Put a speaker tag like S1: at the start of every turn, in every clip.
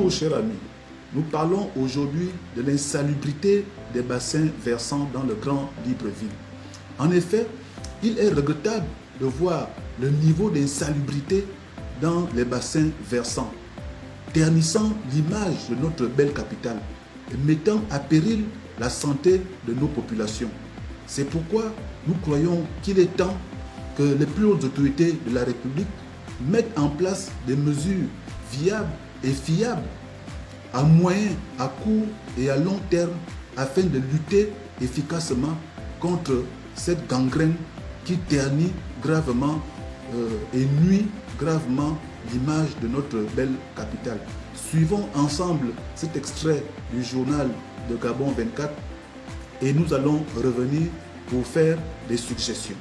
S1: Bonjour chers amis, nous parlons aujourd'hui de l'insalubrité des bassins versants dans le Grand Libreville. En effet, il est regrettable de voir le niveau d'insalubrité dans les bassins versants, ternissant l'image de notre belle capitale et mettant à péril la santé de nos populations. C'est pourquoi nous croyons qu'il est temps que les plus hautes autorités de la République mettent en place des mesures viables et fiables à moyen, à court et à long terme afin de lutter efficacement contre cette gangrène qui ternit gravement et nuit gravement l'image de notre belle capitale. Suivons ensemble cet extrait du journal de Gabon 24 et nous allons revenir pour faire des suggestions.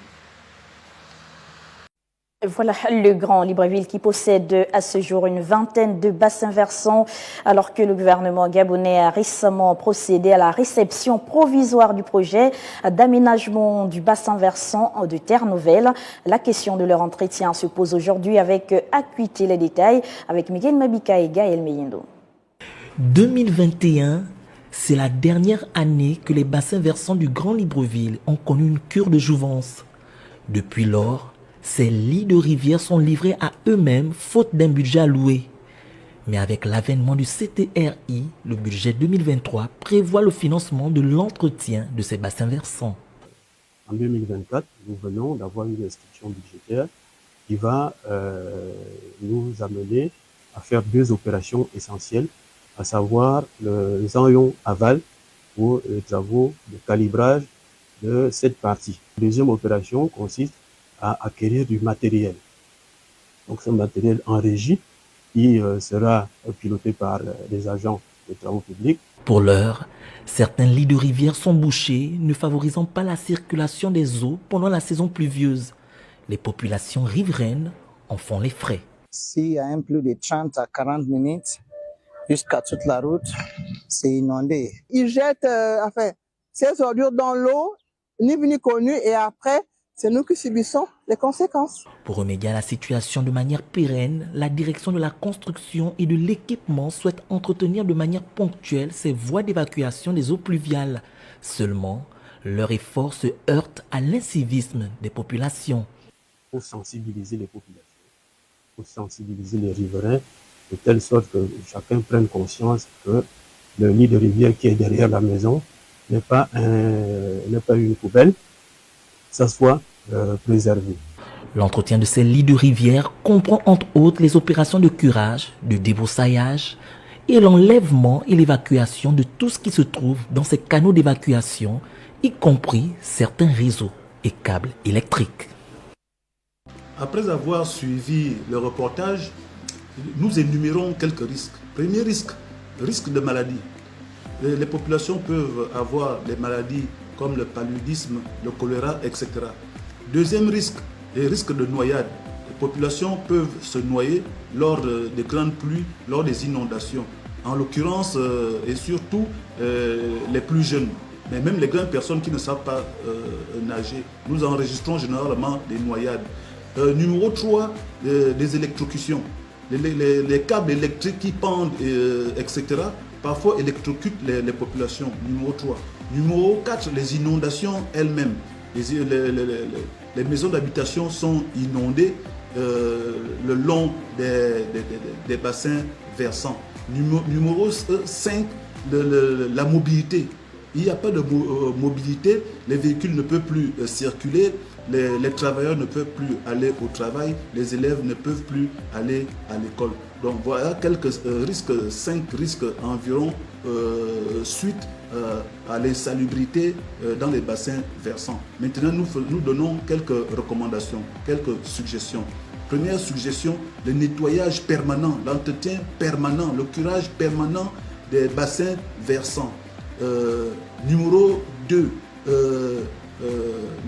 S2: Voilà le Grand Libreville qui possède à ce jour une vingtaine de bassins versants, alors que le gouvernement gabonais a récemment procédé à la réception provisoire du projet d'aménagement du bassin versant de Terre Nouvelle. La question de leur entretien se pose aujourd'hui avec acuité. Les détails avec Miguel Mabika et Gaël Meyindo.
S3: 2021, c'est la dernière année que les bassins versants du Grand Libreville ont connu une cure de jouvence. Depuis lors, ces lits de rivière sont livrés à eux-mêmes faute d'un budget alloué. Mais avec l'avènement du CTRI, le budget 2023 prévoit le financement de l'entretien de ces bassins versants.
S4: En 2024, nous venons d'avoir une restriction budgétaire qui va nous amener à faire deux opérations essentielles, à savoir les enrayons aval pour les travaux de calibrage de cette partie. La deuxième opération consiste à acquérir du matériel. Donc ce matériel en régie qui sera piloté par les agents des travaux publics.
S3: Pour l'heure, certains lits de rivière sont bouchés, ne favorisant pas la circulation des eaux pendant la saison pluvieuse. Les populations riveraines en font les frais.
S5: S'il y a un plus de 30 à 40 minutes jusqu'à toute la route, c'est inondé.
S6: Ils jettent ces ordures dans l'eau, ni vu ni connu, et après, c'est nous qui subissons les conséquences.
S3: Pour remédier à la situation de manière pérenne, la direction de la construction et de l'équipement souhaite entretenir de manière ponctuelle ces voies d'évacuation des eaux pluviales. Seulement, leur effort se heurte à l'incivisme des populations.
S4: Il faut sensibiliser les populations, il faut sensibiliser les riverains, de telle sorte que chacun prenne conscience que le lit de rivière qui est derrière la maison n'est pas une poubelle, ça soit préservé.
S3: L'entretien de ces lits de rivière comprend entre autres les opérations de curage, de débroussaillage et l'enlèvement et l'évacuation de tout ce qui se trouve dans ces canaux d'évacuation, y compris certains réseaux et câbles électriques.
S1: Après avoir suivi le reportage, nous énumérons quelques risques. Premier risque de maladie. Les populations peuvent avoir des maladies comme le paludisme, le choléra, etc. Deuxième risque, les risques de noyade. Les populations peuvent se noyer lors des grandes pluies, lors des inondations. En l'occurrence, et surtout les plus jeunes. Mais même les grandes personnes qui ne savent pas nager, nous enregistrons généralement des noyades. Numéro 3, des électrocutions. Les câbles électriques qui pendent, etc., parfois électrocutent les populations. Numéro 3. Numéro 4, les inondations elles-mêmes. Les maisons d'habitation sont inondées le long des bassins versants. Numéro 5, la mobilité. Il n'y a pas de mobilité, les véhicules ne peuvent plus circuler, les travailleurs ne peuvent plus aller au travail, les élèves ne peuvent plus aller à l'école. Donc voilà quelques risques, 5 risques environ suite à l'insalubrité dans les bassins versants. Maintenant, nous donnons quelques recommandations, quelques suggestions. Première suggestion, le nettoyage permanent, l'entretien permanent, le curage permanent des bassins versants. Numéro 2,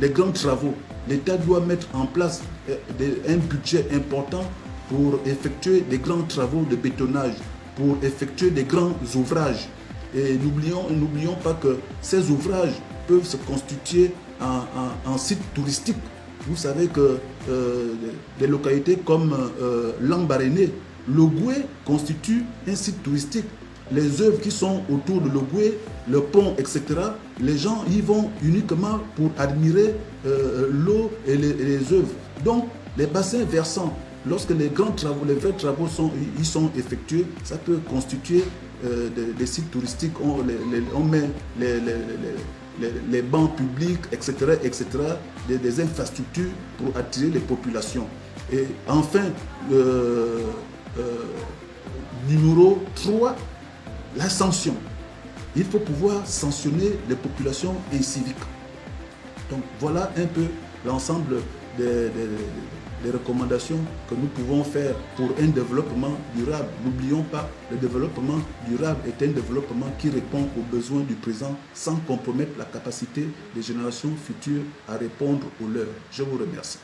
S1: les grands travaux. L'État doit mettre en place un budget important pour effectuer des grands travaux de bétonnage, pour effectuer des grands ouvrages. Et n'oublions pas que ces ouvrages peuvent se constituer en sites touristiques. Vous savez que des localités comme Lambaréné Logoué constitue un site touristique. Les œuvres qui sont autour de Logoué, le pont, etc., les gens y vont uniquement pour admirer l'eau et les œuvres. Donc, les bassins versants, lorsque les grands travaux, les vrais travaux y sont effectués, ça peut constituer des sites touristiques. On met les bancs publics, etc., etc., des infrastructures pour attirer les populations. Et enfin, numéro 3, la sanction. Il faut pouvoir sanctionner les populations inciviques. Donc voilà un peu l'ensemble des recommandations que nous pouvons faire pour un développement durable. N'oublions pas, le développement durable est un développement qui répond aux besoins du présent sans compromettre la capacité des générations futures à répondre aux leurs. Je vous remercie.